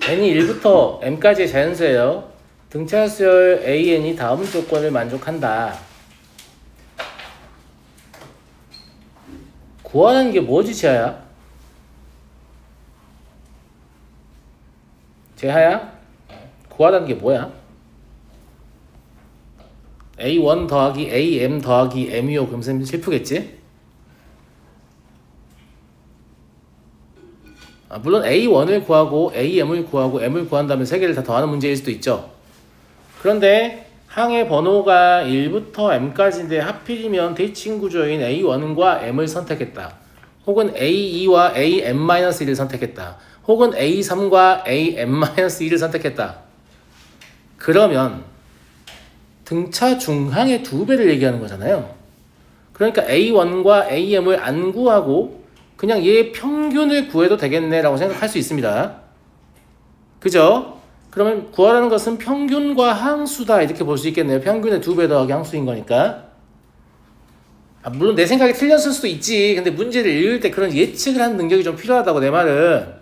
n이 1부터 m까지의 자연수예요. 등차수열 an이 다음 조건을 만족한다. 구하는 게 뭐지, 지하야? 재하야? 구하라는 게 뭐야? A1 더하기 AM 더하기 MU 그럼 쌤 슬프겠지? 물론 A1을 구하고 AM을 구하고 M을 구한 다음에 세 개를 다 더하는 문제일 수도 있죠. 그런데 항의 번호가 1부터 M까지인데 하필이면 대칭 구조인 A1과 M을 선택했다. 혹은 A2와 AM-1을 선택했다. 혹은 A3과 AM-2를 선택했다. 그러면 등차 중항의 2배를 얘기하는 거잖아요. 그러니까 A1과 AM을 안 구하고 그냥 얘의 평균을 구해도 되겠네 라고 생각할 수 있습니다. 그죠? 그러면 구하라는 것은 평균과 항수다 이렇게 볼 수 있겠네요. 평균의 2배 더하기 항수인 거니까. 물론 내 생각이 틀렸을 수도 있지. 근데 문제를 읽을 때 그런 예측을 하는 능력이 좀 필요하다고. 내 말은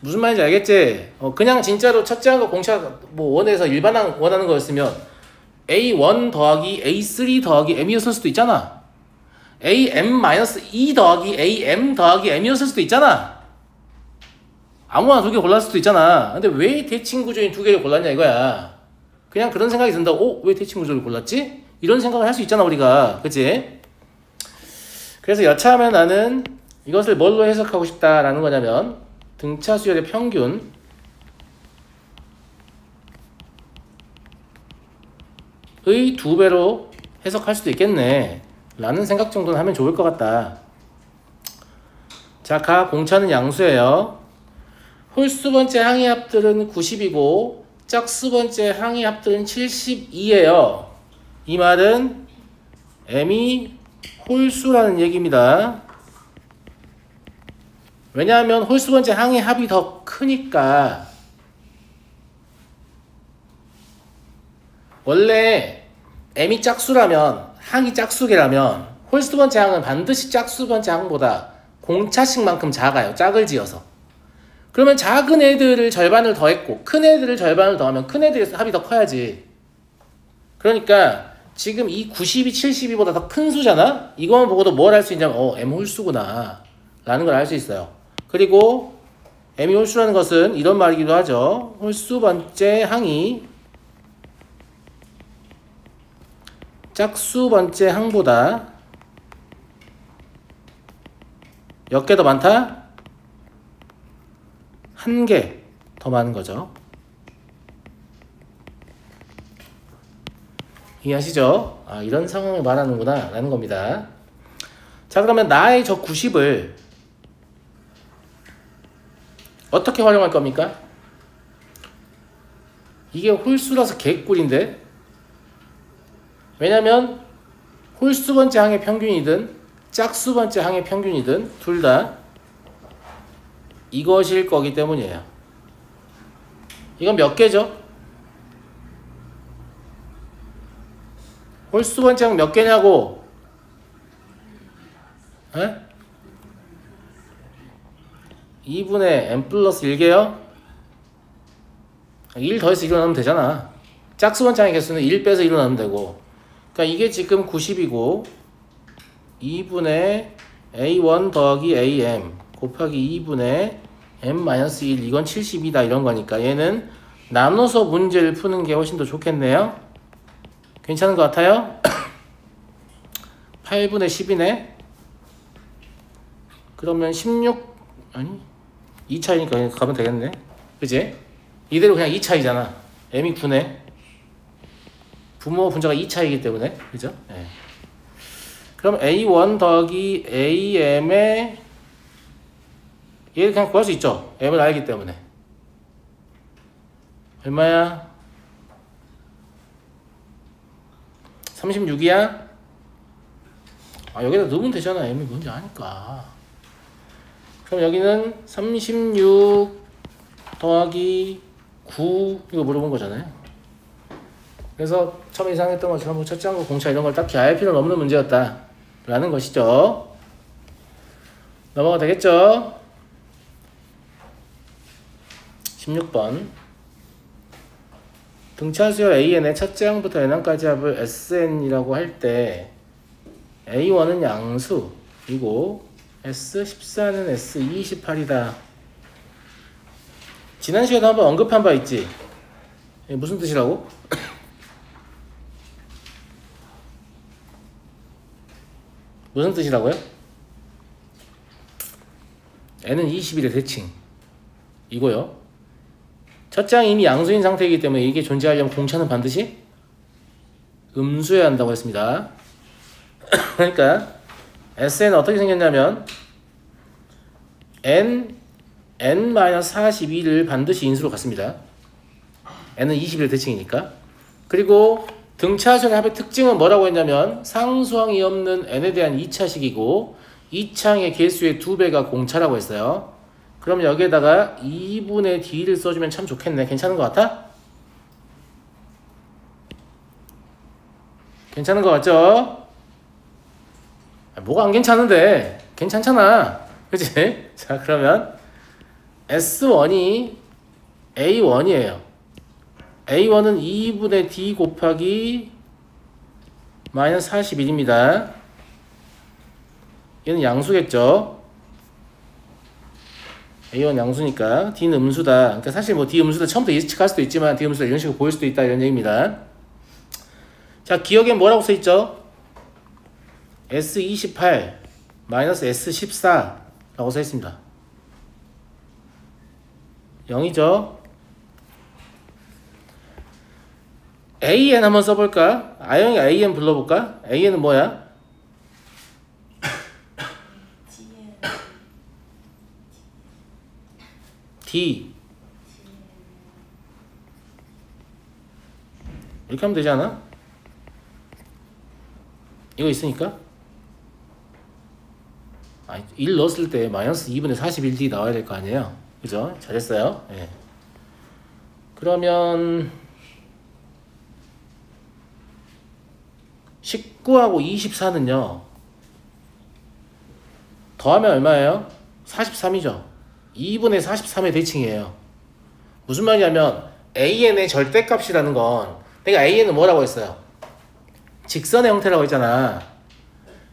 무슨 말인지 알겠지? 그냥 진짜로 첫째 항과 공차 뭐 원에서 일반항 원하는 거였으면 A1 더하기 A3 더하기 M이었을 수도 있잖아. AM-2 더하기 AM 더하기 M이었을 수도 있잖아. 아무나 두 개 골랐을 수도 있잖아. 근데 왜 대칭 구조인 두 개를 골랐냐 이거야. 그냥 그런 생각이 든다. 왜 대칭 구조를 골랐지? 이런 생각을 할 수 있잖아 우리가. 그치? 그래서 여차하면 나는 이것을 뭘로 해석하고 싶다라는 거냐면 등차 수열의 평균 의 2배로 해석할 수도 있겠네 라는 생각 정도는 하면 좋을 것 같다. 자, 가 공차는 양수예요. 홀수 번째 항의 합들은 90이고 짝수 번째 항의 합들은 72예요. 이 말은 m이 홀수라는 얘기입니다. 왜냐하면 홀수 번째 항의 합이 더 크니까. 원래 m이 짝수라면 항이 짝수개라면 홀수 번째 항은 반드시 짝수 번째 항보다 공차씩만큼 작아요. 짝을 지어서. 그러면 작은 애들을 절반을 더했고 큰 애들을 절반을 더하면 큰 애들의 합이 더 커야지. 그러니까 지금 이 90이 72보다 더 큰 수잖아? 이거만 보고도 뭘 할 수 있냐면 m 홀수구나 라는 걸 알 수 있어요. 그리고 m이 홀수라는 것은 이런 말이기도 하죠. 홀수 번째 항이 짝수 번째 항보다 몇 개 더 많다? 한 개 더 많은 거죠. 이해하시죠? 이런 상황을 말하는구나 라는 겁니다. 자, 그러면 나의 저 90을 어떻게 활용할 겁니까? 이게 홀수라서 개꿀인데, 왜냐면 홀수 번째 항의 평균이든 짝수 번째 항의 평균이든 둘 다 이것일 거기 때문이에요. 이건 몇 개죠? 홀수 번째 항 몇 개냐고? 에? 2분의 n 플러스 1개요? 1 더해서 1로 나누면 되잖아. 짝수 번째 항의 개수는 1 빼서 1로 나누면 되고. 그러니까 이게 지금 90이고 2분의 A1 더하기 AM 곱하기 2분의 M-1 이건 70이다 이런 거니까 얘는 나눠서 문제를 푸는 게 훨씬 더 좋겠네요. 괜찮은 것 같아요? 8분의 10이네. 그러면 16 아니 2차이니까 가면 되겠네. 그치? 이대로 그냥 2차이잖아. m이 9네. 부모 분자가 2차이기 때문에. 그죠? 네. 그럼 A1 더하기 AM의 얘를 그냥 구할 수 있죠. m을 알기 때문에. 얼마야? 36이야? 여기다 넣으면 되잖아. m이 뭔지 아니까. 그럼 여기는 36 더하기 9 이거 물어본 거잖아요. 그래서 처음에 예상했던 것처럼 뭐 첫째 항과 공차 이런 걸 딱히 알 필요는 없는 문제였다 라는 것이죠. 넘어가 되겠죠? 16번. 등차수열 AN의 첫째 항부터 n항까지 합을 SN이라고 할 때 A1은 양수이고 S14는 S28이다. 지난 시간에 한번 언급한 바 있지? 무슨 뜻이라고? 무슨 뜻이라고요? n은 20일의 대칭 이거요. 첫 장이 이미 양수인 상태이기 때문에 이게 존재하려면 공차는 반드시 음수여야 한다고 했습니다. 그러니까 S는 어떻게 생겼냐면 n-42를 반드시 인수로 갖습니다. n은 20일 대칭이니까. 그리고 등차수열의 합의 특징은 뭐라고 했냐면 상수항이 없는 n에 대한 2차식이고 2차항의 개수의 2배가 공차라고 했어요. 그럼 여기에다가 2분의 d를 써주면 참 좋겠네. 괜찮은 것 같아? 괜찮은 것 같죠? 뭐가 안 괜찮은데? 괜찮잖아. 그치? 자, 그러면 S1이 A1이에요. A1은 2분의 D 곱하기 마이너스 41입니다. 얘는 양수겠죠? A1 양수니까 D는 음수다. 그러니까 사실 뭐 D 음수다 처음부터 예측할 수도 있지만 D 음수다 이런 식으로 보일 수도 있다 이런 얘기입니다. 자, 기억엔 뭐라고 써있죠? S28 마이너스 S14 라고 써있습니다. 0이죠. AN 한번 써볼까? 아영이 AN 불러볼까? AN은 뭐야? D 이렇게 하면 되지 않아? 이거 있으니까 1 넣었을 때 마이너스 2분의 41D 나와야 될 거 아니에요? 그죠? 잘했어요. 예. 그러면 19하고 24는요 더하면 얼마예요? 43이죠. 2분의 43의 대칭이에요. 무슨 말이냐면 AN의 절대값이라는 건 내가 AN은 뭐라고 했어요? 직선의 형태라고 했잖아.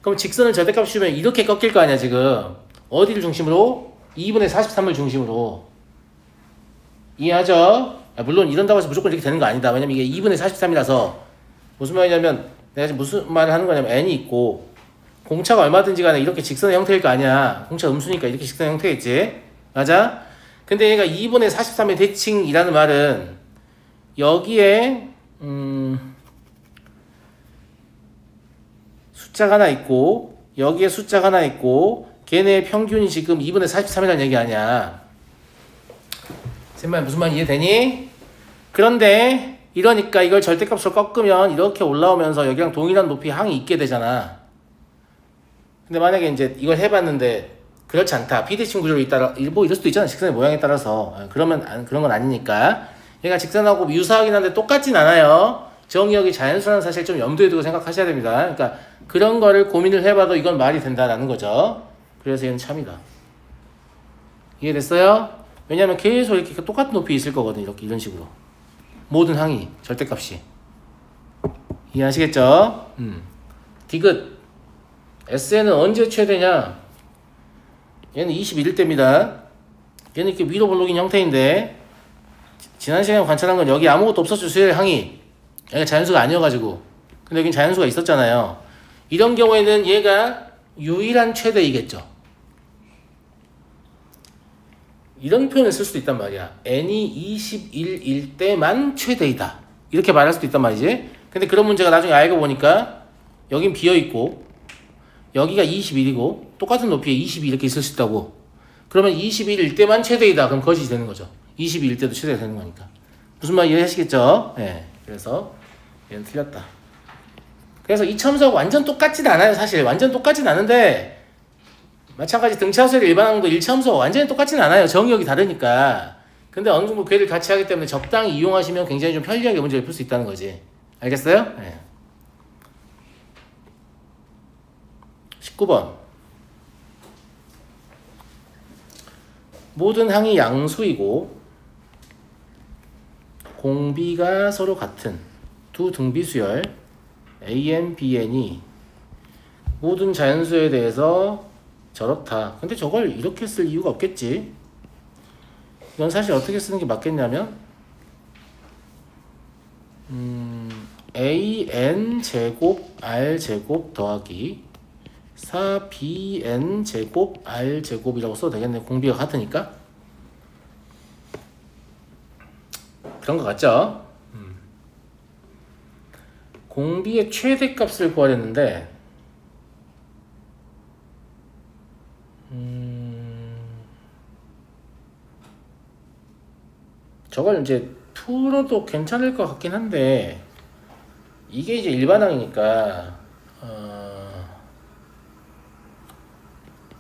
그럼 직선을 절대값 주면 이렇게 꺾일 거 아니야 지금. 어디를 중심으로? 2분의 43을 중심으로. 이해하죠? 물론 이런다고 해서 무조건 이렇게 되는 거 아니다. 왜냐면 이게 2분의 43이라서 무슨 말이냐면 내가 지금 무슨 말을 하는 거냐면 n이 있고 공차가 얼마든지 간에 이렇게 직선의 형태일 거 아니야. 공차 음수니까 이렇게 직선의 형태겠지. 맞아? 근데 얘가 2분의 43의 대칭이라는 말은 여기에 숫자가 하나 있고 여기에 숫자가 하나 있고 걔네의 평균이 지금 2분의 43이라는 얘기 아니야. 쌤말 무슨 말 이해되니? 그런데 이러니까 이걸 절대값으로 꺾으면 이렇게 올라오면서 여기랑 동일한 높이 항이 있게 되잖아. 근데 만약에 이제 이걸 해봤는데 그렇지 않다. 비대칭 구조로 있다라 뭐 이럴 수도 있잖아. 직선의 모양에 따라서. 그러면 그런 건 아니니까. 얘가 직선하고 유사하긴 한데 똑같진 않아요. 정의역이 자연수라는 사실 좀 염두에 두고 생각하셔야 됩니다. 그러니까 그런 거를 고민을 해봐도 이건 말이 된다라는 거죠. 그래서 얘는 참이다. 이해됐어요? 왜냐면 계속 이렇게 똑같은 높이에 있을 거거든. 이렇게 이런 식으로. 모든 항이 절대값이. 이해하시겠죠? 디귿. SN은 언제 최대냐? 얘는 21일 때입니다. 얘는 이렇게 위로 볼록인 형태인데 지난 시간에 관찰한 건 여기 아무것도 없었죠. 수열 항이. 얘가 자연수가 아니어가지고. 근데 여긴 자연수가 있었잖아요. 이런 경우에는 얘가 유일한 최대이겠죠. 이런 표현을 쓸 수도 있단 말이야. n이 21일 때만 최대이다. 이렇게 말할 수도 있단 말이지. 근데 그런 문제가 나중에 알고 보니까 여긴 비어있고 여기가 21이고 똑같은 높이에 22 이렇게 있을 수 있다고. 그러면 21일 때만 최대이다. 그럼 거짓이 되는 거죠. 22일 때도 최대가 되는 거니까. 무슨 말 이해하시겠죠? 네. 그래서 얘는 틀렸다. 그래서 이 첨석 완전 똑같진 않아요. 사실 완전 똑같진 않은데 마찬가지 등차수열 일반항도 1차함수가 완전히 똑같진 않아요. 정의역이 다르니까. 근데 어느 정도 궤를 같이 하기 때문에 적당히 이용하시면 굉장히 좀 편리하게 문제를 풀 수 있다는 거지. 알겠어요? 네. 19번. 모든 항이 양수이고 공비가 서로 같은 두 등비수열 AN, BN이 모든 자연수에 대해서 저렇다. 근데 저걸 이렇게 쓸 이유가 없겠지. 이건 사실 어떻게 쓰는 게 맞겠냐면 AN 제곱 R 제곱 더하기 4BN 제곱 R 제곱이라고 써도 되겠네. 공비가 같으니까. 그런 것 같죠? 공비의 최대값을 구하려는데 저걸 이제 풀어도 괜찮을 것 같긴 한데 이게 이제 일반항이니까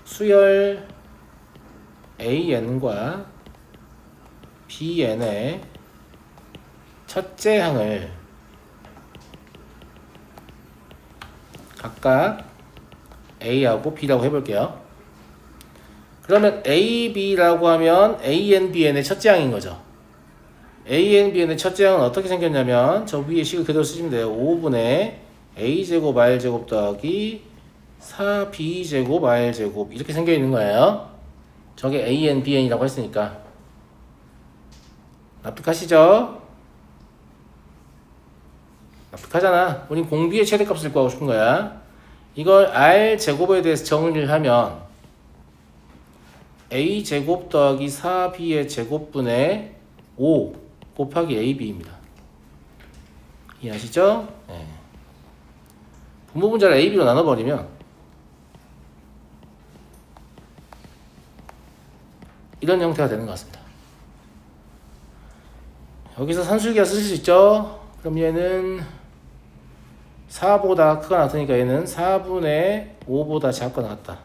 수열 AN과 BN의 첫째 항을 각각 A하고 B라고 해볼게요. 그러면 A, B라고 하면 AN, BN의 첫째 항인 거죠. AN, BN의 첫째 항은 어떻게 생겼냐면 저 위에 식을 그대로 쓰시면 돼요. 5분의 A제곱 R제곱 더하기 4B제곱 R제곱 이렇게 생겨 있는 거예요. 저게 AN, BN이라고 했으니까. 납득하시죠? 납득하잖아. 우린 공비의 최대값을 구하고 싶은 거야. 이걸 R제곱에 대해서 정리를 하면 A제곱 더하기 4B의 제곱분의 5 곱하기 AB입니다. 이해하시죠? 네. 분모분자를 AB로 나눠버리면 이런 형태가 되는 것 같습니다. 여기서 산술기가 쓰실 수 있죠? 그럼 얘는 4보다 크거나 같으니까 얘는 4분의 5보다 작거나 같다.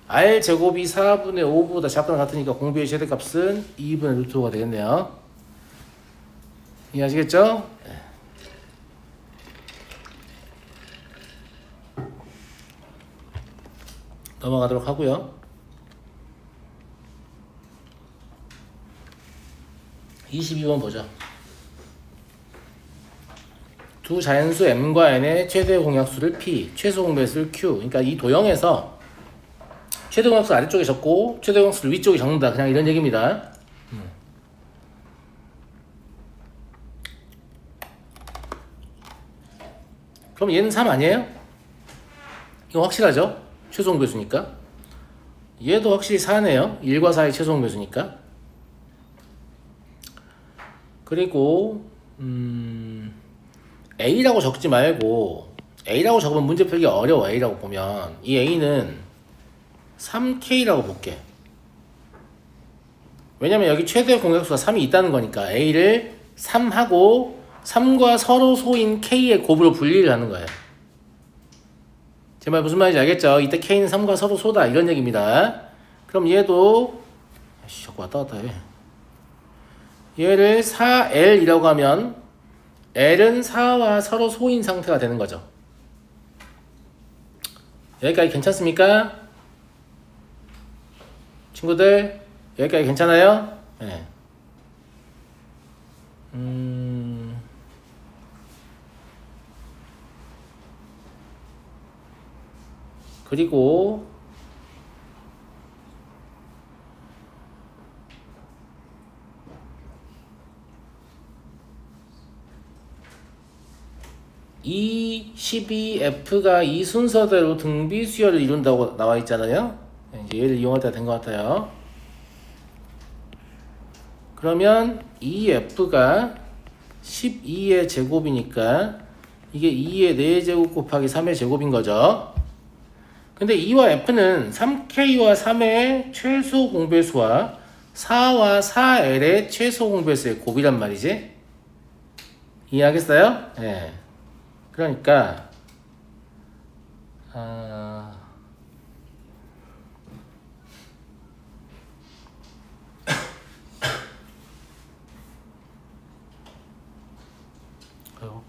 R제곱이 4분의 5보다 작거나 같으니까 공비의 최대값은 2분의 루트 5가 되겠네요. 이해하시겠죠? 넘어가도록 하고요. 22번 보죠. 두 자연수 m과 n의 최대 공약수를 p, 최소 공배수를 q. 그러니까 이 도형에서 최대 공약수 아래쪽에 적고 최대 공약수를 위쪽에 적는다. 그냥 이런 얘기입니다. 그럼 얘는 3 아니에요? 이거 확실하죠? 최소 공배수니까. 얘도 확실히 4네요. 1과 4의 최소 공배수니까. 그리고 A라고 적지 말고 A라고 적으면 문제 풀기 어려워. A라고 보면 이 A는 3K라고 볼게. 왜냐면 여기 최대 공약수가 3이 있다는 거니까 A를 3하고 3과 서로 소인 K의 곱으로 분리를 하는 거예요. 제 말 무슨 말인지 알겠죠? 이때 K는 3과 서로 소다 이런 얘기입니다. 그럼 얘도 자꾸 왔다 갔다 해. 얘를 4L이라고 하면 L은 4와 서로 소인 상태가 되는 거죠. 여기까지 괜찮습니까? 친구들 여기까지 괜찮아요? 네. 그리고 이 12F가 이 순서대로 등비 수열을 이룬다고 나와 있잖아요. 이제 얘를 이용할 때가 된 것 같아요. 그러면 이 F가 12의 제곱이니까 이게 2의 4제곱 곱하기 3의 제곱인 거죠. 근데 2와 F는 3K와 3의 최소 공배수와 4와 4L의 최소 공배수의 곱이란 말이지. 이해하겠어요? 네. 그러니까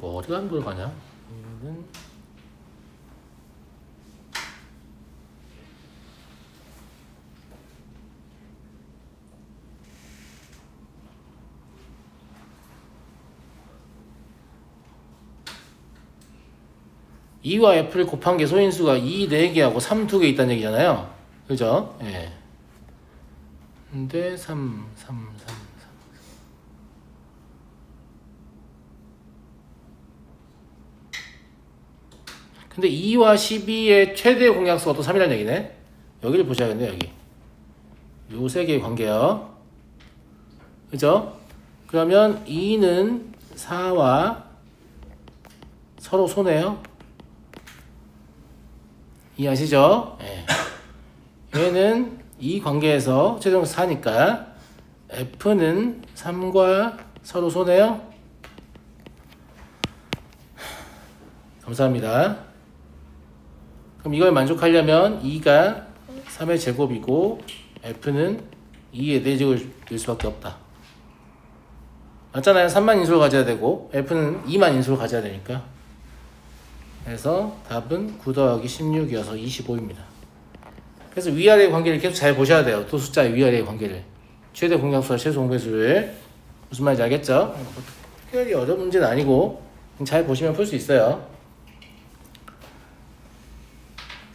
머리가 안 돌아가냐? 2와 F를 곱한 게 소인수가 2 4개하고 3 2개 있다는 얘기잖아요. 그죠? 예. 근데 3 근데 2와 12의 최대 공약수가 또 3이라는 얘기네. 여기를 보셔야겠네. 여기 요 세 개의 관계요. 그죠? 그러면 2는 4와 서로 소네요. 이해하시죠? 네. 얘는 이 관계에서 최종수 4니까 F는 3과 서로 소네요. 감사합니다. 그럼 이걸 만족하려면 2가 3의 제곱이고 F는 2의 4제곱을 낼 수밖에 없다. 맞잖아요. 3만 인수를 가져야 되고 F는 2만 인수를 가져야 되니까. 그래서 답은 9 더하기 16이어서 25입니다. 그래서 위아래의 관계를 계속 잘 보셔야 돼요. 두 숫자의 위아래의 관계를. 최대 공약수와 최소 공배수를. 무슨 말인지 알겠죠? 특별히 어려운 문제는 아니고 잘 보시면 풀 수 있어요.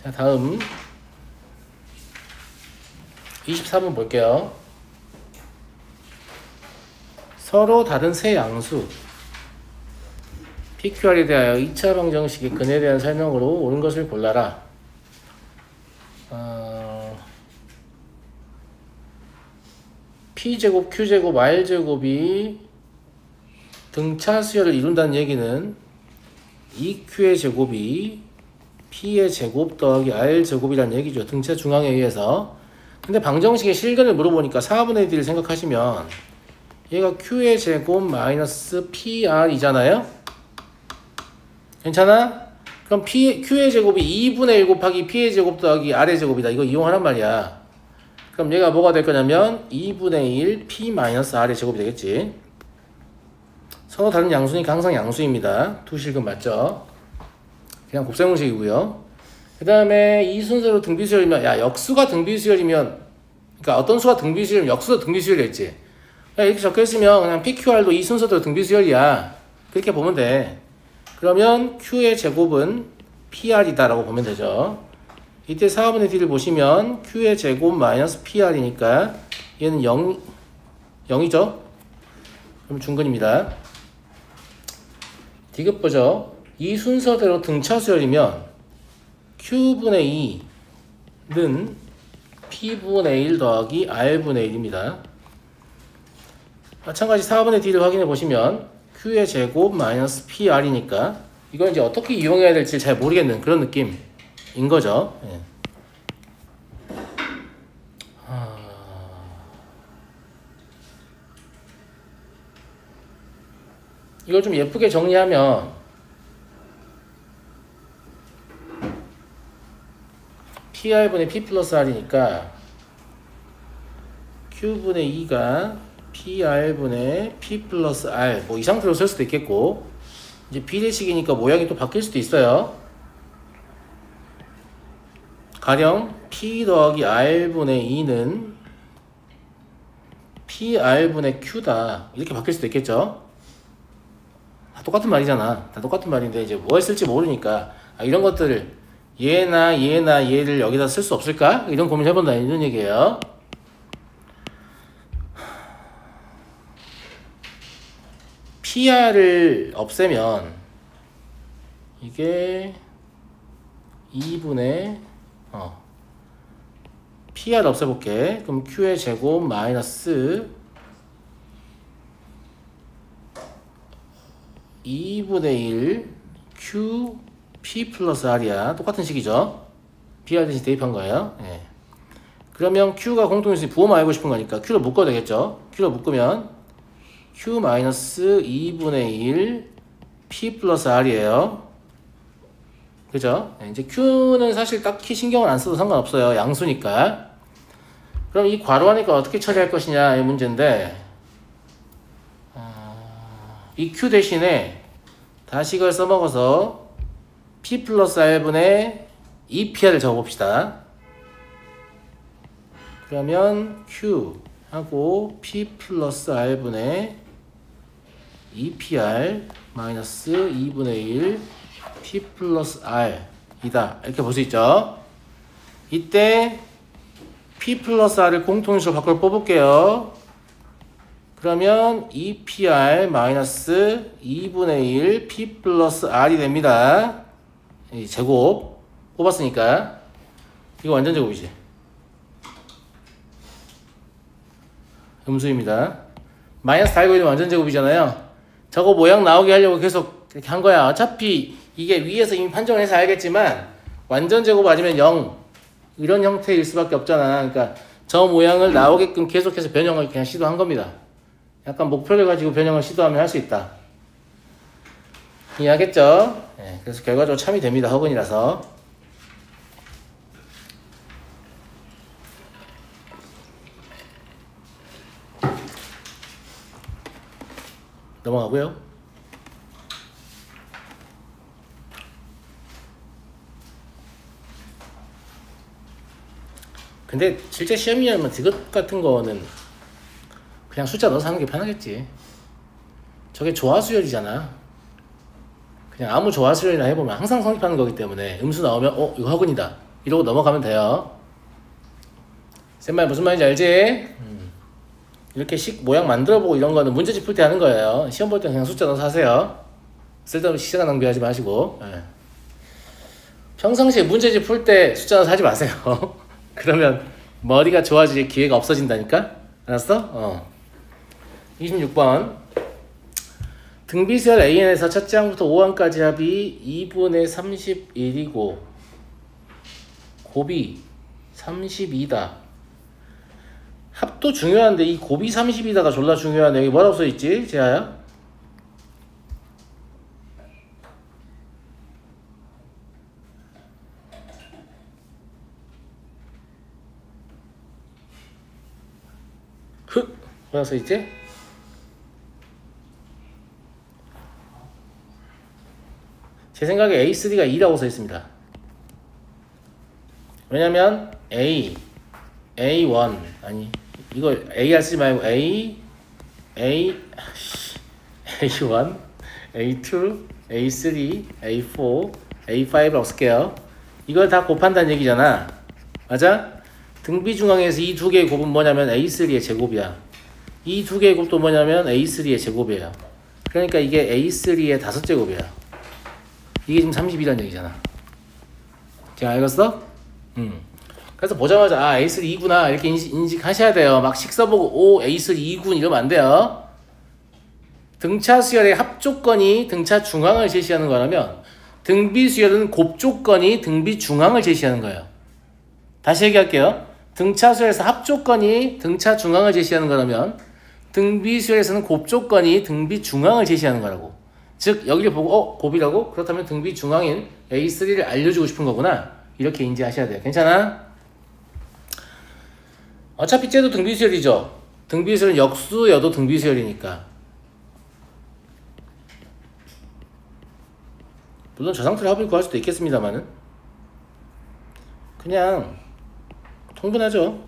자, 다음 24번 볼게요. 서로 다른 세 양수 PQR에 대하여 2차 방정식의 근에 대한 설명으로 옳은 것을 골라라. P제곱, Q제곱, R제곱이 등차 수열을 이룬다는 얘기는 2Q의 제곱이 P의 제곱 더하기 R제곱이라는 얘기죠. 등차 중앙에 의해서. 근데 방정식의 실근을 물어보니까 4분의 D를 생각하시면 얘가 Q의 제곱 마이너스 PR이잖아요? 괜찮아? 그럼 Q의 제곱이 2분의 1 곱하기 P의 제곱 더하기 R의 제곱이다. 이거 이용하란 말이야. 그럼 얘가 뭐가 될 거냐면 2분의 1 P 마이너스 R의 제곱이 되겠지. 서로 다른 양수니까 항상 양수입니다. 두 실근 맞죠? 그냥 곱셈공식이고요. 그 다음에 이 순서로 등비수열이면 역수가 등비수열이면 그러니까 어떤 수가 등비수열이면 역수도 등비수열이겠지. 이렇게 적혀있으면 그냥 PQR도 이 순서대로 등비수열이야. 그렇게 보면 돼. 그러면 Q의 제곱은 PR이다 라고 보면 되죠. 이때 4분의 D를 보시면 Q의 제곱 마이너스 PR이니까 얘는 0이죠. 그럼 중근입니다. 디귿 보죠. 이 순서대로 등차 수열이면 Q분의 2는 P분의 1 더하기 R분의 1입니다. 마찬가지 4분의 D를 확인해 보시면 Q의 제곱 마이너스 PR이니까 이걸 이제 어떻게 이용해야 될지 잘 모르겠는 그런 느낌인 거죠. 예. 이걸 좀 예쁘게 정리하면 PR분의 P 플러스 R이니까 Q분의 2가 PR분의 P 플러스 R 뭐 이 상태로 쓸 수도 있겠고 이제 비례식이니까 모양이 또 바뀔 수도 있어요. 가령 P 더하기 R분의 2는 PR분의 Q다 이렇게 바뀔 수도 있겠죠. 다 똑같은 말이잖아. 다 똑같은 말인데 이제 뭐 했을지 모르니까 이런 것들을 얘나 얘를 여기다 쓸 수 없을까? 이런 고민을 해본다 이런 얘기예요. PR을 없애면 이게 2분의 PR 없애볼게. 그럼 Q의 제곱 마이너스 2분의 1 Q P 플러스 R이야. 똑같은 식이죠. PR 대신 대입한 거예요. 예. 그러면 Q가 공통인수니 부호만 알고 싶은 거니까 Q를 묶어야 되겠죠. Q를 묶으면 Q 마이너스 2분의 1 P 플러스 R이에요. 그죠? 예. 이제 Q는 사실 딱히 신경을 안 써도 상관없어요. 양수니까. 그럼 이 괄호하니까 어떻게 처리할 것이냐 이 문제인데 이 Q 대신에 다시 이걸 써먹어서 P 플러스 R분의 2PR을 적어봅시다. 그러면 Q 하고 P 플러스 R분의 2PR 마이너스 2분의 1 P 플러스 R 이다. 이렇게 볼 수 있죠. 이때 P 플러스 R을 공통인수로 밖으로 뽑을게요. 그러면 2PR 마이너스 2분의 1 P 플러스 R이 됩니다. 이 제곱 뽑았으니까 이거 완전 제곱이지. 음수입니다. 마이너스 달고 있는 완전 제곱이잖아요. 저거 모양 나오게 하려고 계속 이렇게 한 거야. 어차피 이게 위에서 이미 판정을 해서 알겠지만 완전 제곱 아니면 0 이런 형태일 수밖에 없잖아. 그러니까 저 모양을 나오게끔 계속해서 변형을 그냥 시도한 겁니다. 약간 목표를 가지고 변형을 시도하면 할 수 있다. 이해하겠죠? 네, 그래서 결과적으로 참이 됩니다. 허근이라서. 넘어가고요. 근데 실제 시험이라면 디귿 같은 거는 그냥 숫자 넣어서 하는 게 편하겠지. 저게 조화수열이잖아. 그냥 아무 조화수열이나 해보면 항상 성립하는 거기 때문에 음수 나오면 이거 허근이다 이러고 넘어가면 돼요. 쌤말 무슨 말인지 알지? 이렇게 모양 만들어보고 이런 거는 문제집 풀 때 하는 거예요. 시험 볼 때 그냥 숫자 넣어서 하세요. 쓸데없이 시간 낭비하지 마시고. 평상시에 문제집 풀 때 숫자 넣어서 하지 마세요. 그러면 머리가 좋아질 기회가 없어진다니까? 알았어? 26번 등비수열 AN에서 첫째 항부터 5항까지 합이 2분의 31이고 곱이 32다. 합도 중요한데 이 곱이 30이다가 졸라 중요하네. 여기 뭐라고 써있지? 재하야? 뭐라고 써있지? 제 생각에 A3가 2라고 써있습니다. 왜냐면 A1 아니 이거 AR 쓰지 말고 A1, A2, A3, A4, A5라고 쓸게요. 이걸 다 곱한다는 얘기잖아. 맞아? 등비 중앙에서 이 두 개의 곱은 뭐냐면 A3의 제곱이야. 이 두 개의 곱도 뭐냐면 A3의 제곱이에요. 그러니까 이게 A3의 5제곱이야. 이게 지금 30이라는 얘기잖아. 지금 알겠어? 그래서 보자마자 A3 2구나 이렇게 인식하셔야 돼요. 막 식 써보고 A3 2군 이러면 안 돼요. 등차 수열의 합조건이 등차 중앙을 제시하는 거라면 등비 수열은 곱조건이 등비 중앙을 제시하는 거예요. 다시 얘기할게요. 등차 수열에서 합조건이 등차 중앙을 제시하는 거라면 등비 수열에서는 곱조건이 등비 중앙을 제시하는 거라고. 즉 여기를 보고 곱이라고? 그렇다면 등비 중앙인 A3를 알려주고 싶은 거구나. 이렇게 인지하셔야 돼요. 괜찮아? 어차피 쟤도 등비수열이죠. 등비수열은 역수여도 등비수열이니까. 물론 저 상태로 합을 구할 수도 있겠습니다만은 그냥 통분하죠.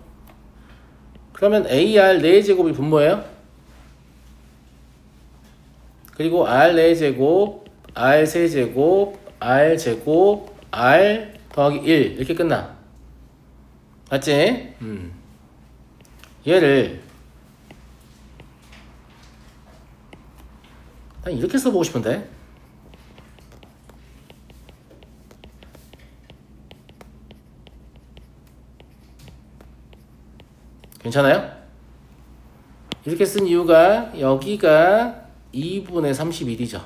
그러면 AR 4제곱이 분모예요. 그리고 R 4제곱, R 3제곱, R 제곱, R 더하기 1 이렇게 끝나. 맞지? 얘를 난 이렇게 써보고 싶은데 괜찮아요? 이렇게 쓴 이유가 여기가 2분의 31이죠.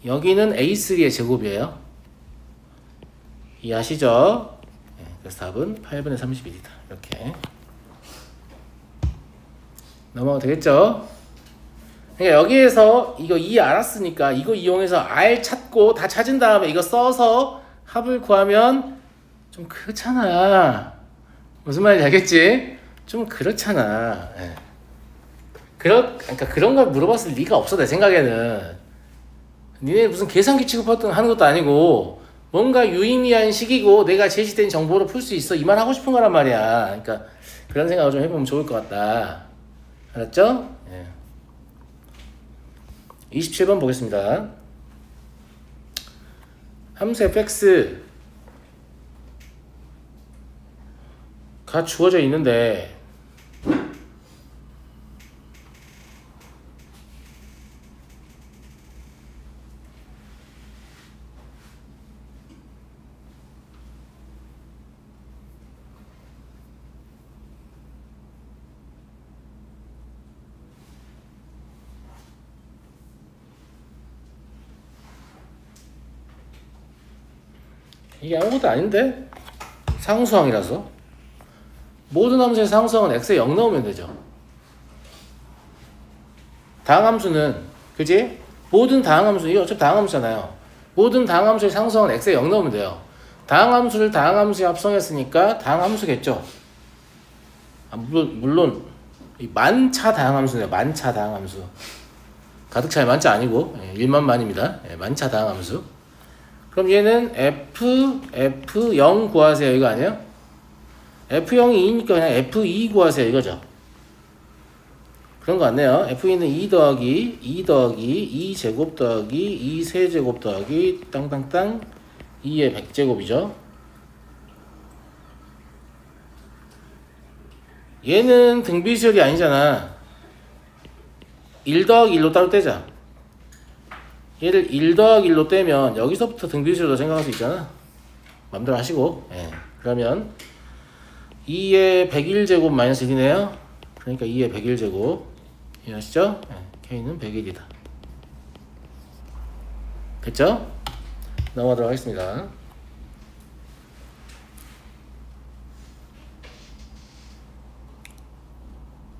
여기는 A3의 제곱이에요. 이해하시죠? 그래서 답은 8분의 31이다. 이렇게 넘어가도 되겠죠? 그러니까 여기에서 이거 2 알았으니까 이거 이용해서 R 찾고 다 찾은 다음에 이거 써서 합을 구하면 좀 그렇잖아. 무슨 말인지 알겠지? 좀 그렇잖아. 그러니까 그런 걸 물어봤을 리가 없어. 내 생각에는 니네 무슨 계산기 취급하던 하는 것도 아니고 뭔가 유의미한 식이고 내가 제시된 정보로 풀 수 있어 이 말 하고 싶은 거란 말이야. 그러니까 그런 생각을 좀 해보면 좋을 것 같다. 알았죠? 27번 보겠습니다. 함수 fx가 주어져 있는데 이게 아무것도 아닌데? 상수항이라서 모든 함수의 상수항은 x에 0 넣으면 되죠. 다항함수는 그지? 모든 다항함수 이게 어차피 다항함수잖아요. 모든 다항함수의 상수항은 x에 0 넣으면 돼요. 다항함수를 다항함수에 합성했으니까 다항함수겠죠. 물론 만차 다항함수네요. 만차 다항함수. 가득 차의 만차 아니고 1만 만입니다. 만차 다항함수. 그럼 얘는 F0 구하세요 이거 아니에요? F0이 2니까 그냥 F2 구하세요 이거죠. 그런 거 같네요. F2는 2 더하기 2 더하기 2제곱 더하기 2 세제곱 더하기 땅땅땅 2의 100제곱이죠. 얘는 등비수열이 아니잖아. 1 더하기 1로 따로 떼자. 얘를 1 더하기 1로 떼면 여기서부터 등비수열로 생각할 수 있잖아. 맘대로 하시고. 그러면 2의 101제곱 마이너스 1이네요. 그러니까 2의 101제곱 이해하시죠? K는 101이다. 됐죠? 넘어가도록 하겠습니다.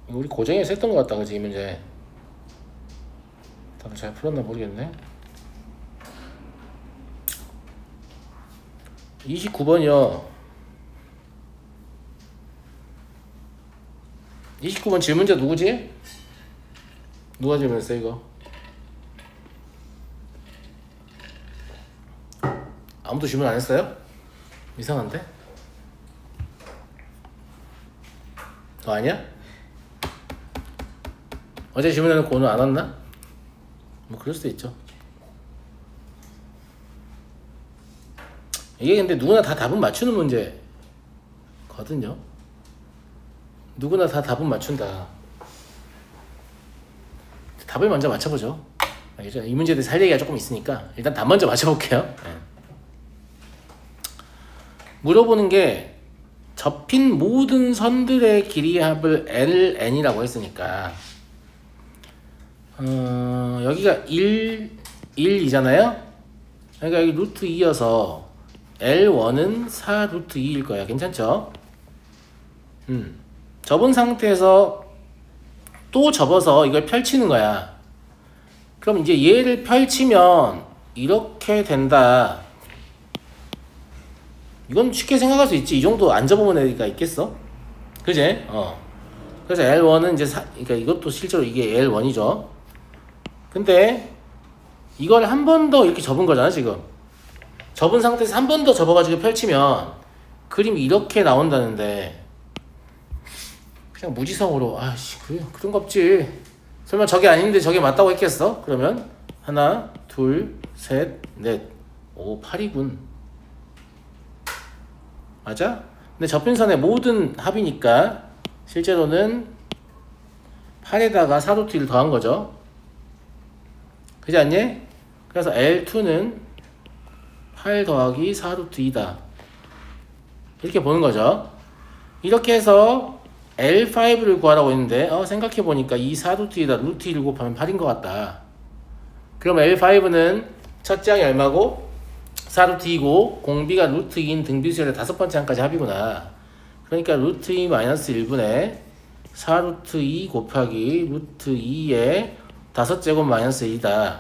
우리 고정에서 했던 것 같다 그치 이 문제. 다들 잘 풀었나 모르겠네. 29번이요 29번 질문자 누구지? 누가 질문했어 이거? 아무도 질문 안 했어요? 이상한데? 너 아니야? 어제 질문해놓고 오늘 안 왔나? 뭐 그럴 수도 있죠. 이게 근데 누구나 다 답은 맞추는 문제거든요. 누구나 다 답은 맞춘다. 답을 먼저 맞춰보죠. 알겠죠? 이 문제에 대해서 할 얘기가 조금 있으니까 일단 답 먼저 맞춰볼게요. 물어보는 게 접힌 모든 선들의 길이의 합을 LN이라고 했으니까 여기가 1이잖아요? 그러니까 여기 루트 2여서 L1은 4 루트 2일 거야. 괜찮죠? 접은 상태에서 또 접어서 이걸 펼치는 거야. 그럼 이제 얘를 펼치면 이렇게 된다. 이건 쉽게 생각할 수 있지. 이 정도 안 접어본 애가 있겠어? 그지? 그래서 L1은 이제 그러니까 이것도 실제로 이게 L1이죠. 근데 이걸 한 번 더 이렇게 접은 거잖아 지금. 접은 상태에서 한 번 더 접어가지고 펼치면 그림이 이렇게 나온다는데 그냥 무지성으로 아씨 그런 거 없지. 설마 저게 아닌데 저게 맞다고 했겠어? 그러면 하나 둘 셋 넷 오 8이군. 맞아? 근데 접힌 선의 모든 합이니까 실제로는 8에다가 4루트 1을 더한 거죠. 그지 않니? 그래서 L2는 8 더하기 4루트 2다. 이렇게 보는 거죠. 이렇게 해서 L5를 구하라고 했는데 생각해보니까 이 4루트 2다 루트 1 곱하면 8인 것 같다. 그럼 L5는 첫째 항이 얼마고? 4루트 2고 공비가 루트 2인 등비수열의 다섯 번째 항까지 합이구나. 그러니까 루트 2 마이너스 1분의 4루트 2 곱하기 루트 2의 다섯 제곱 마이너스 2다.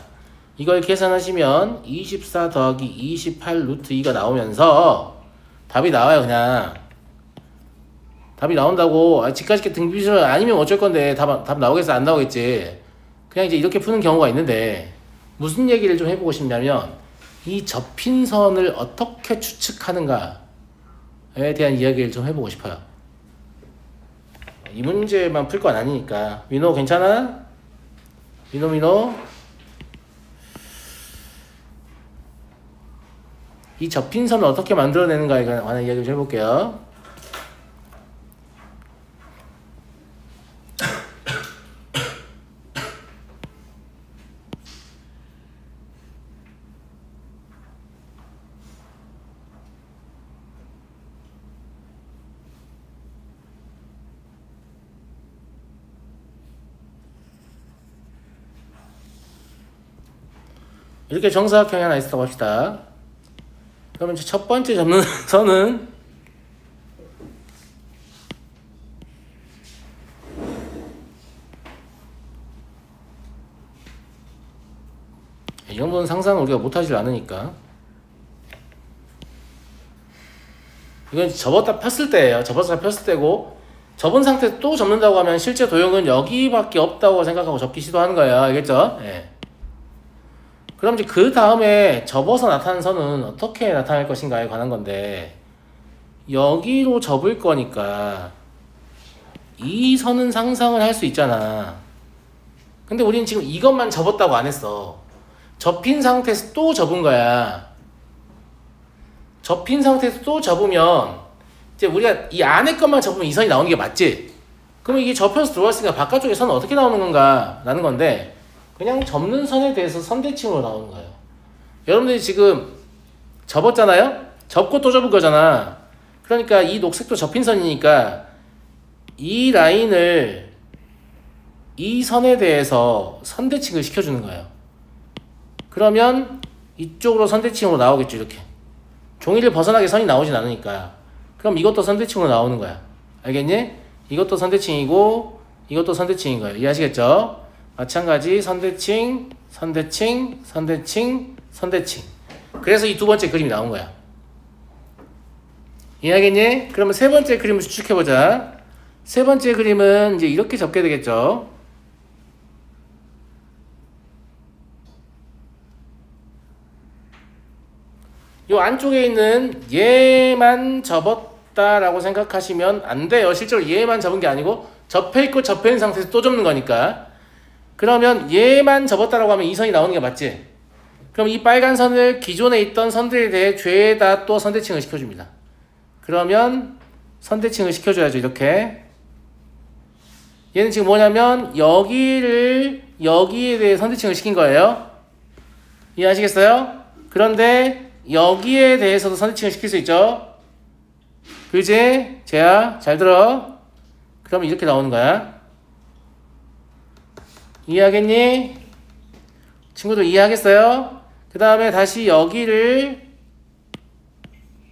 이걸 계산하시면 24 더하기 28 루트 2가 나오면서 답이 나와요. 그냥 답이 나온다고. 집까지 등비수열 아니면 어쩔 건데 답 나오겠어? 안 나오겠지. 그냥 이제 이렇게 푸는 경우가 있는데 무슨 얘기를 좀 해보고 싶냐면 이 접힌 선을 어떻게 추측하는가에 대한 이야기를 좀 해보고 싶어요. 이 문제만 풀 건 아니니까. 민호 괜찮아? 민호 이 접힌 선을 어떻게 만들어내는가에 관한 이야기를 좀 해볼게요. 이렇게 정사각형이 하나 있었다고 합시다. 그러면 이제 첫 번째 접는 선은 이 정도는 상상을 우리가 못하질 않으니까 이건 접었다 폈을 때예요. 접었다 폈을 때고 접은 상태에서 또 접는다고 하면 실제 도형은 여기밖에 없다고 생각하고 접기 시도하는 거예요. 알겠죠? 예. 그럼 이제 그 다음에 접어서 나타난 선은 어떻게 나타날 것인가에 관한 건데 여기로 접을 거니까 이 선은 상상을 할 수 있잖아. 근데 우리는 지금 이것만 접었다고 안 했어. 접힌 상태에서 또 접은 거야. 접힌 상태에서 또 접으면 이제 우리가 이 안에 것만 접으면 이 선이 나오는 게 맞지? 그럼 이게 접혀서 들어왔으니까 바깥쪽에 선은 어떻게 나오는 건가 라는 건데 그냥 접는 선에 대해서 선대칭으로 나오는 거예요. 여러분들이 지금 접었잖아요? 접고 또 접은 거잖아. 그러니까 이 녹색도 접힌 선이니까 이 라인을 이 선에 대해서 선대칭을 시켜주는 거예요. 그러면 이쪽으로 선대칭으로 나오겠죠. 이렇게 종이를 벗어나게 선이 나오진 않으니까. 그럼 이것도 선대칭으로 나오는 거야. 알겠니? 이것도 선대칭이고 이것도 선대칭인 거예요. 이해하시겠죠? 마찬가지 선대칭, 선대칭, 선대칭, 선대칭. 그래서 이 두 번째 그림이 나온 거야. 이해하겠니? 그러면 세 번째 그림을 수축해보자. 세 번째 그림은 이제 이렇게 접게 되겠죠. 요 안쪽에 있는 얘만 접었다라고 생각하시면 안 돼요. 실제로 얘만 접은 게 아니고 접혀있고 접혀있는 상태에서 또 접는 거니까. 그러면 얘만 접었다라고 하면 이 선이 나오는 게 맞지? 그럼 이 빨간 선을 기존에 있던 선들에 대해 죄다 또 선대칭을 시켜줍니다. 그러면 선대칭을 시켜줘야죠. 이렇게 얘는 지금 뭐냐면 여기에 대해 선대칭을 시킨 거예요. 이해하시겠어요? 그런데 여기에 대해서도 선대칭을 시킬 수 있죠. 그지? 쟤야 잘 들어. 그러면 이렇게 나오는 거야. 이해하겠니? 친구들 이해하겠어요? 그 다음에 다시 여기에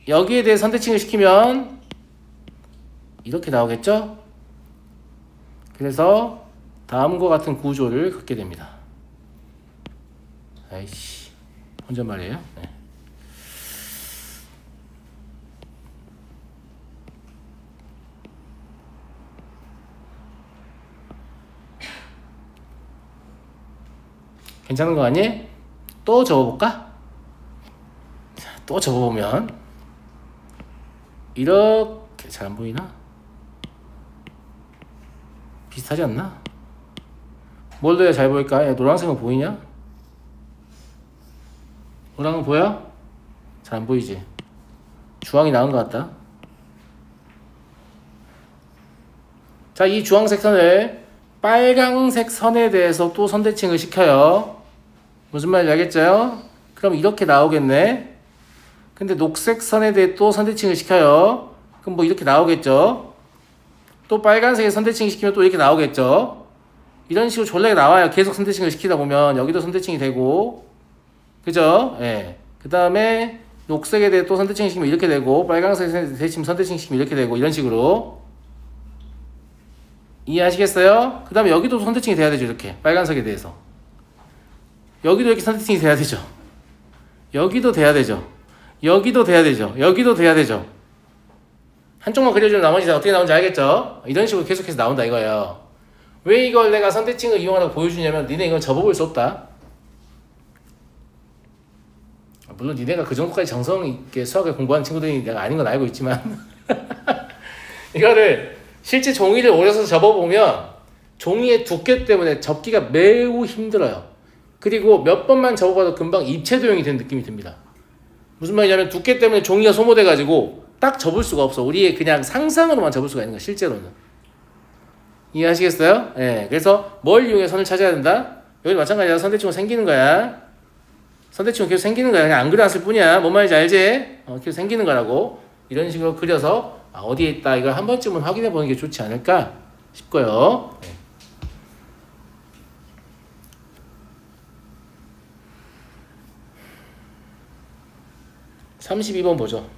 대해 선대칭을 시키면 이렇게 나오겠죠? 그래서 다음과 같은 구조를 갖게 됩니다. 아이씨 혼잣말이에요. 네. 괜찮은 거 아니? 또 접어볼까? 자, 또 접어보면 이렇게 잘 안 보이나? 비슷하지 않나? 뭘 넣어야 잘 보일까? 야, 노란색은 보이냐? 노란은 보여? 잘 안 보이지? 주황이 나은 것 같다. 자, 이 주황색 선을 빨강색 선에 대해서 또 선대칭을 시켜요. 무슨 말인지 알겠죠? 그럼 이렇게 나오겠네. 근데 녹색 선에 대해 또 선대칭을 시켜요. 그럼 뭐 이렇게 나오겠죠? 또 빨간색에 선대칭 시키면 또 이렇게 나오겠죠? 이런 식으로 졸라게 나와요. 계속 선대칭을 시키다 보면 여기도 선대칭이 되고, 그죠? 예. 그 다음에 녹색에 대해 또 선대칭 시키면 이렇게 되고, 빨간색에 대해 선대칭 시키면 이렇게 되고, 이런 식으로. 이해하시겠어요? 그 다음에 여기도 선대칭이 돼야 되죠. 이렇게 빨간색에 대해서 여기도 이렇게 선대칭이 돼야 되죠. 여기도 돼야 되죠. 여기도 돼야 되죠. 여기도 돼야 되죠. 한쪽만 그려주면 나머지 다 어떻게 나오는지 알겠죠? 이런 식으로 계속해서 나온다 이거예요. 왜 이걸 내가 선대칭을 이용하라고 보여주냐면 니네 이건 접어볼 수 없다. 물론 니네가 그 정도까지 정성 있게 수학을 공부하는 친구들이 내가 아닌 건 알고 있지만 이거를 실제 종이를 오려서 접어보면 종이의 두께 때문에 접기가 매우 힘들어요. 그리고 몇 번만 접어봐도 금방 입체 도형이 된 느낌이 듭니다. 무슨 말이냐면 두께 때문에 종이가 소모돼가지고 딱 접을 수가 없어. 우리의 그냥 상상으로만 접을 수가 있는 거야. 실제로는. 이해하시겠어요? 예. 그래서 뭘 이용해 선을 찾아야 된다? 여기 마찬가지야. 선대칭은 생기는 거야. 선대칭은 계속 생기는 거야. 그냥 안 그려놨을 뿐이야. 뭔 말인지 알지? 계속 생기는 거라고. 이런 식으로 그려서 어디에 있다 이걸 한 번쯤은 확인해 보는 게 좋지 않을까 싶고요. 예. 32번 보죠.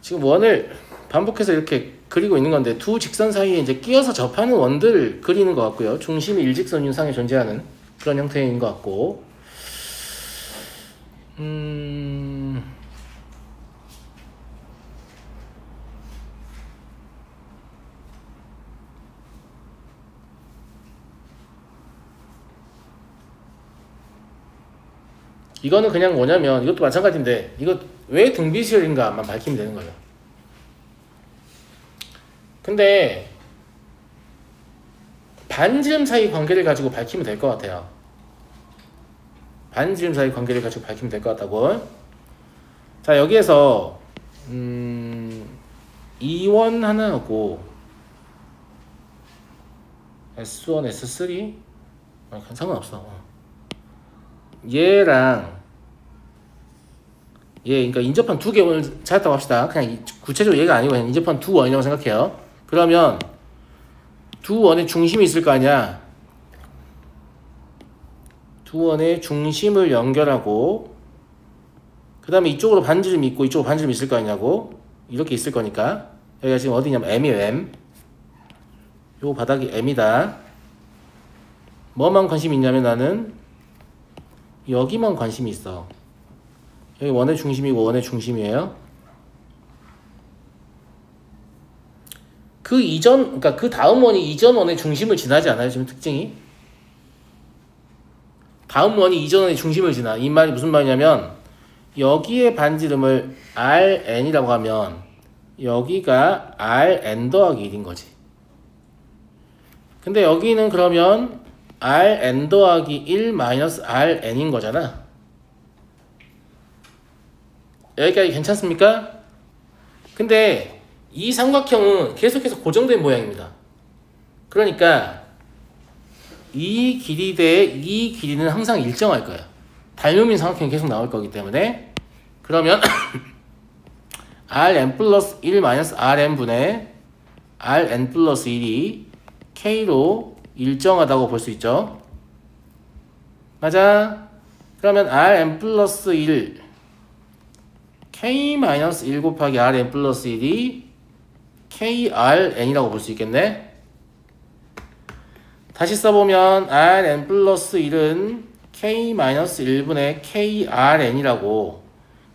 지금 원을 반복해서 이렇게 그리고 있는 건데 두 직선 사이에 이제 끼어서 접하는 원들을 그리는 것 같고요. 중심이 일직선 윤상에 존재하는 그런 형태인 것 같고, 이거는 그냥 뭐냐면 이것도 마찬가지인데 이거 왜 등비시열인가만 밝히면 되는 거예요. 근데 반지름 사이 관계를 가지고 밝히면 될 것 같아요. 반지름 사이 관계를 가지고 밝히면 될 것 같다고. 자, 여기에서 E1 하나하고 S1, S3 상관없어. 얘랑 얘, 그러니까 인접한 두 개 원을 찾았다고 합시다. 그냥 구체적으로 얘가 아니고 그냥 인접한 두 원이라고 생각해요. 그러면 두 원의 중심이 있을 거 아니야. 두 원의 중심을 연결하고 그 다음에 이쪽으로 반지름이 있고 이쪽으로 반지름이 있을 거 아니냐고. 이렇게 있을 거니까 여기가 지금 어디냐면 M이에요. M. 요 바닥이 M이다. 뭐만 관심이 있냐면 나는 여기만 관심이 있어. 여기 원의 중심이고 원의 중심이에요. 그 이전, 그러니까 그 다음 원이 이전 원의 중심을 지나지 않아요? 지금 특징이? 다음 원이 이전 원의 중심을 지나. 이 말이 무슨 말이냐면 여기에 반지름을 Rn이라고 하면 여기가 Rn 더하기 1인 거지. 근데 여기는 그러면 Rn 더하기 1 마이너스 Rn인 거잖아. 여기까지 괜찮습니까? 근데 이 삼각형은 계속해서 고정된 모양입니다. 그러니까 이 길이 대 이 길이는 항상 일정할 거야. 닮음인 삼각형이 계속 나올 거기 때문에. 그러면 Rn 플러스 1 마이너스 Rn분의 Rn 플러스 1이 K로 일정하다고 볼 수 있죠. 맞아. 그러면 Rn 플러스 1 K-1 곱하기 Rn 플러스 1이 KRn이라고 볼 수 있겠네. 다시 써보면 Rn 플러스 1은 K-1분의 KRn이라고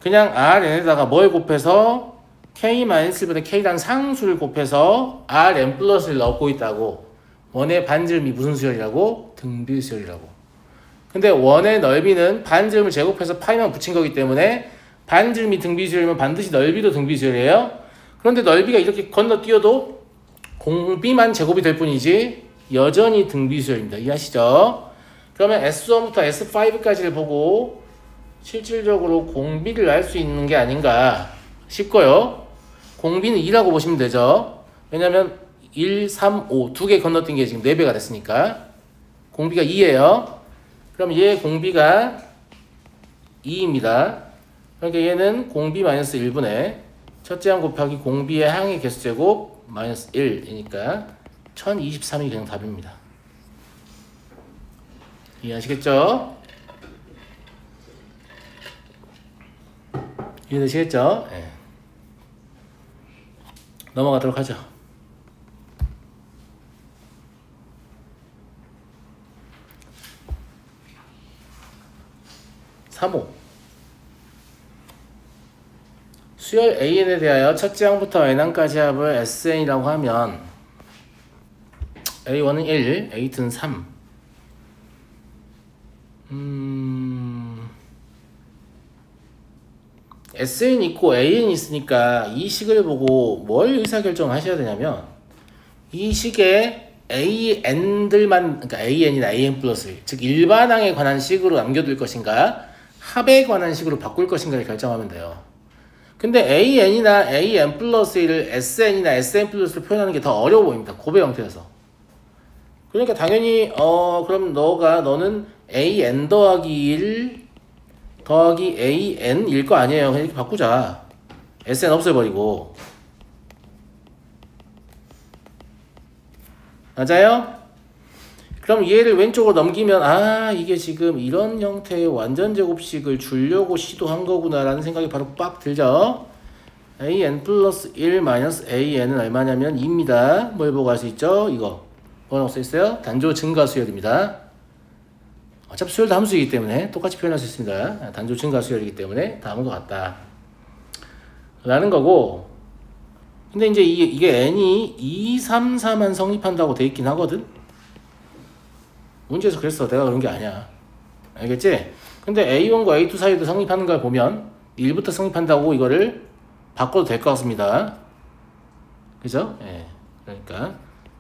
그냥 Rn에다가 뭘 곱해서 K-1분의 K라는 상수를 곱해서 Rn 플러스를 넣고 있다고. 원의 반지름이 무슨 수열이라고? 등비수열이라고. 근데 원의 넓이는 반지름을 제곱해서 파이만 붙인 거기 때문에 반지름이 등비수열이면 반드시 넓이도 등비수열이에요. 그런데 넓이가 이렇게 건너뛰어도 공비만 제곱이 될 뿐이지 여전히 등비수열입니다. 이해하시죠? 그러면 S1부터 S5까지를 보고 실질적으로 공비를 알 수 있는 게 아닌가 싶고요. 공비는 2라고 보시면 되죠. 왜냐면 1, 3, 5 두 개 건너뛴 게 지금 4배가 됐으니까 공비가 2예요. 그럼 얘 공비가 2입니다. 그러니까 얘는 공비 마이너스 1분의 첫째 항 곱하기 공비의 항의 개수제곱 마이너스 1이니까 1023이 그냥 답입니다. 이해하시겠죠? 이해되시겠죠? 네. 넘어가도록 하죠. 3호 수열 AN에 대하여 첫째 항부터 n항까지 합을 SN이라고 하면 A1은 1, A2는 3. SN이 있고 AN이 있으니까 이 식을 보고 뭘 의사결정하셔야 되냐면 이 식의 AN들만, 그러니까 AN이나 AN 플러스, 즉 일반항에 관한 식으로 남겨둘 것인가, 합에 관한 식으로 바꿀 것인가를 결정하면 돼요. 근데 AN이나 AN 플러스를 SN이나 SN 플러스로 표현하는 게 더 어려워 보입니다. 곱의 형태여서. 그러니까 당연히 그럼 너는 AN 더하기 1 더하기 AN일 거 아니에요. 그냥 이렇게 바꾸자. SN 없애버리고. 맞아요? 그럼 얘를 왼쪽으로 넘기면 이게 지금 이런 형태의 완전 제곱식을 주려고 시도한 거구나 라는 생각이 바로 빡 들죠? AN 플러스 1 마이너스 AN은 얼마냐면 2입니다. 뭘 보고 할 수 있죠? 이거 뭐라고 써있어요? 단조 증가 수열입니다. 어차피 수열도 함수이기 때문에 똑같이 표현할 수 있습니다. 단조 증가 수열이기 때문에 다음과 같다 라는 거고, 근데 이제 이게 n이 2, 3, 4만 성립한다고 돼 있긴 하거든? 문제에서 그랬어. 내가 그런 게 아니야. 알겠지? 근데 A1과 A2 사이도 성립하는 걸 보면 1부터 성립한다고 이거를 바꿔도 될 것 같습니다. 그죠? 예. 그러니까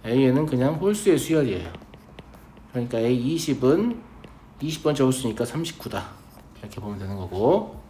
A는 그냥 홀수의 수열이에요. 그러니까 A20은 20번째 홀수니까 39다. 이렇게 보면 되는 거고.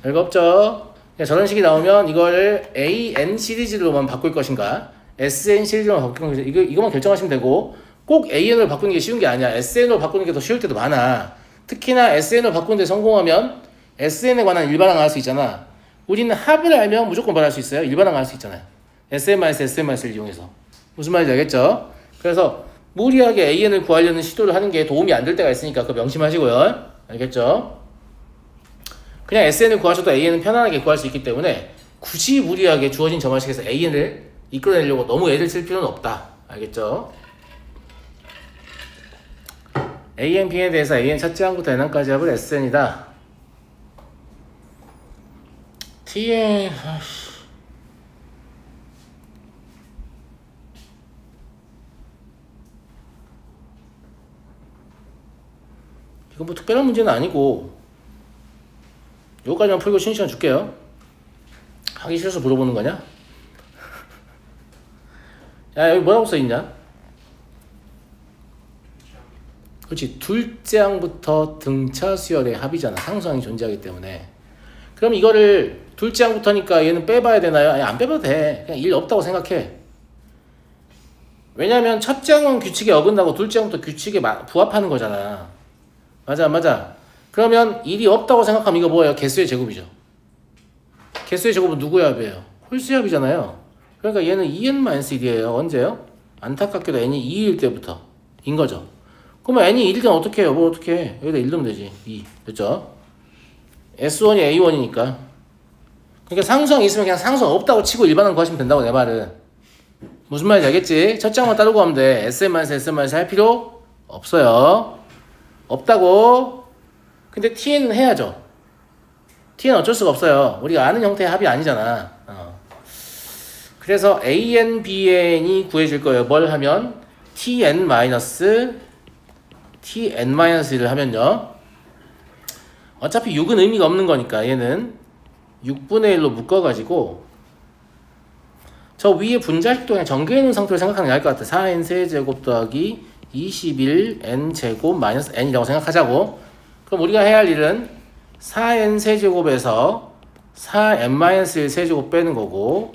별거 없죠? 저런 식이 나오면 이걸 AN 시리즈로만 바꿀 것인가, SN 시리즈로만 바꾸는 것인가, 이거만 결정하시면 되고, 꼭 AN으로 바꾸는 게 쉬운 게 아니야. SN으로 바꾸는 게 더 쉬울 때도 많아. 특히나 SN으로 바꾸는 데 성공하면 SN에 관한 일반항을 할 수 있잖아. 우리는 합을 알면 무조건 뭘 할 수 있어요? 일반항을 할 수 있잖아요. SN-SN-를 이용해서. 무슨 말인지 알겠죠? 그래서 무리하게 AN을 구하려는 시도를 하는 게 도움이 안 될 때가 있으니까 그거 명심하시고요. 알겠죠? 그냥 SN을 구하셔도 AN은 편안하게 구할 수 있기 때문에 굳이 무리하게 주어진 점화식에서 AN을 이끌어내려고 너무 애를 쓸 필요는 없다. 알겠죠? AN, B에 대해서 AN 첫째 항부터 N항까지 합을 SN이다. TN... 이건 뭐 특별한 문제는 아니고 여기까지만 풀고 쉬는 시간 줄게요. 하기 싫어서 물어보는 거냐? 야, 여기 뭐라고 써있냐? 그렇지, 둘째 항부터 등차 수열의 합이잖아. 상수항이 존재하기 때문에. 그럼 이거를 둘째 항부터니까 얘는 빼봐야 되나요? 아니, 안 빼봐도 돼. 그냥 일 없다고 생각해. 왜냐면 첫째 항은 규칙에 어긋나고 둘째 항부터 규칙에 부합하는 거잖아. 맞아. 그러면 일이 없다고 생각하면 이거 뭐예요? 개수의 제곱이죠. 개수의 제곱은 누구의 합이에요? 홀수의 합이잖아요. 그러니까 얘는 2n-1이에요. 언제요? 안타깝게도 n이 2일 때부터 인 거죠. 그러면 n이 1일 때는 어떻게 해요? 뭐 어떻게 해? 여기다 1 넣으면 되지. 2. 됐죠? S1이 A1이니까. 그러니까 상수항이 있으면 그냥 상수항 없다고 치고 일반항 구하시면 된다고, 내 말은. 무슨 말인지 알겠지? 첫 장만 따르고 하면 돼. SM-SM- 할 필요 없어요. 없다고. 근데 TN은 해야죠. TN은 어쩔 수가 없어요. 우리가 아는 형태의 합이 아니잖아. 그래서 AN, BN이 구해질 거예요. 뭘 하면? TN-1을 하면요. 어차피 6은 의미가 없는 거니까 얘는 6분의 1로 묶어가지고 저 위에 분자식도 그냥 전개해놓은 상태로 생각하는 게 나을 것 같아. 4n 세제곱 더하기 21n 제곱 마이너스 n이라고 생각하자고. 그럼 우리가 해야 할 일은 4n 세제곱에서 4n-1 세제곱 빼는 거고,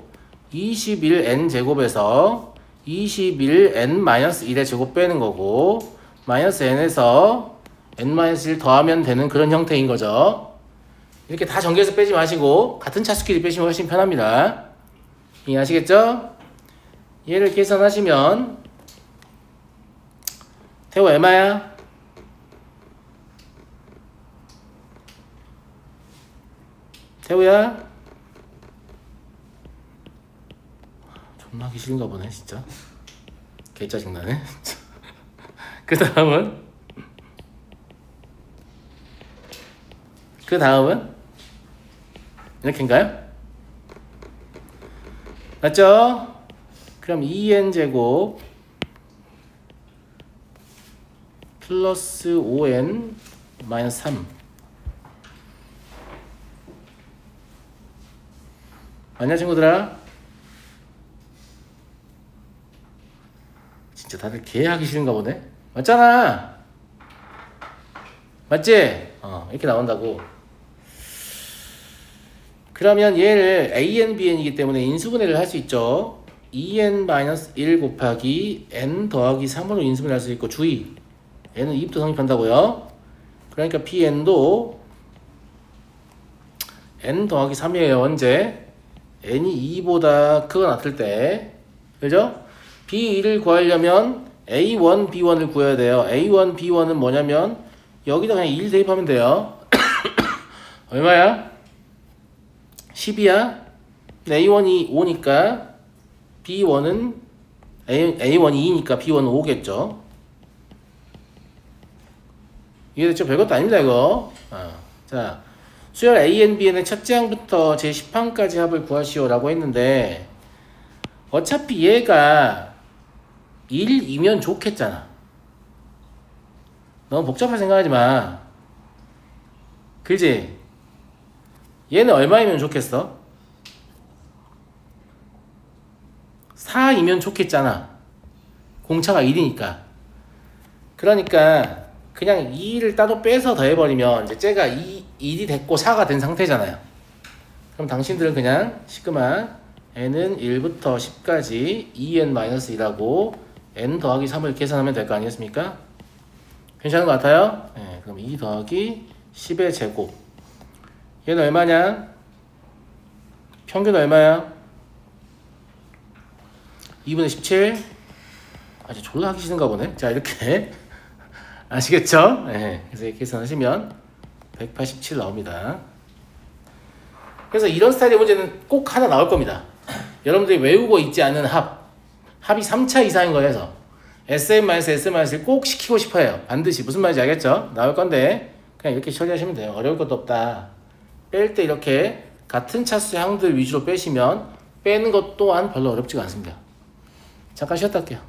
21n 제곱에서 21n-1의 제곱 빼는 거고, 마이너스 n에서 n-1 더하면 되는 그런 형태인 거죠. 이렇게 다 전개해서 빼지 마시고 같은 차수끼리 빼시면 훨씬 편합니다. 이해하시겠죠? 얘를 계산하시면 태호 얼마야? 태호야? 존나 하기 싫은가 보네 진짜. 개짜증나네. 그 다음은 이렇게인가요? 맞죠? 그럼 2n제곱 플러스 5n 마이너스 3 맞냐 친구들아? 진짜 다들 개 하기 싫은가 보네. 맞잖아. 맞지? 이렇게 나온다고. 그러면 얘를 AN, BN이기 때문에 인수분해를 할 수 있죠. 2n-1 곱하기 n 더하기 3으로 인수분해할 수 있고, 주의. 얘는 2부터 성립한다고요. 그러니까 BN도 n 더하기 3이에요. 언제? n이 2보다 크거나 같을 때. 그죠? B2를 구하려면 A1, B1을 구해야 돼요. A1, B1은 뭐냐면 여기다 그냥 1 대입하면 돼요. 얼마야? 10이야? A1이 5니까 B1은 A1이 2니까 B1은 5겠죠. 이해됐죠? 별것도 아닙니다 이거. 자, 수열 AN, BN의 첫째 항부터 제10항까지 합을 구하시오 라고 했는데 어차피 얘가 1이면 좋겠잖아. 너무 복잡하게 생각하지 마. 그지? 얘는 얼마이면 좋겠어? 4이면 좋겠잖아. 공차가 1이니까. 그러니까 그냥 2를 따로 빼서 더해버리면 이제 쟤가 1이 됐고 4가 된 상태잖아요. 그럼 당신들은 그냥 시그마 n은 1부터 10까지 2n-1하고 n 더하기 3을 계산하면 될 거 아니겠습니까? 괜찮은 것 같아요? 네, 그럼 2 더하기 10의 제곱. 얘는 얼마냐? 평균 얼마야? 2분의 17. 아주 졸라 하기 싫은가 보네. 자, 이렇게. 아시겠죠? 네, 그래서 이렇게 계산하시면 187 나옵니다. 그래서 이런 스타일의 문제는 꼭 하나 나올 겁니다. 여러분들이 외우고 있지 않은 합이 3차 이상인 거여서 SM-SM-을 꼭 시키고 싶어요. 반드시. 무슨 말인지 알겠죠? 나올 건데 그냥 이렇게 처리하시면 돼요. 어려울 것도 없다. 뺄 때 이렇게 같은 차수의 항들 위주로 빼시면 빼는 것 또한 별로 어렵지가 않습니다. 잠깐 쉬었다 할게요.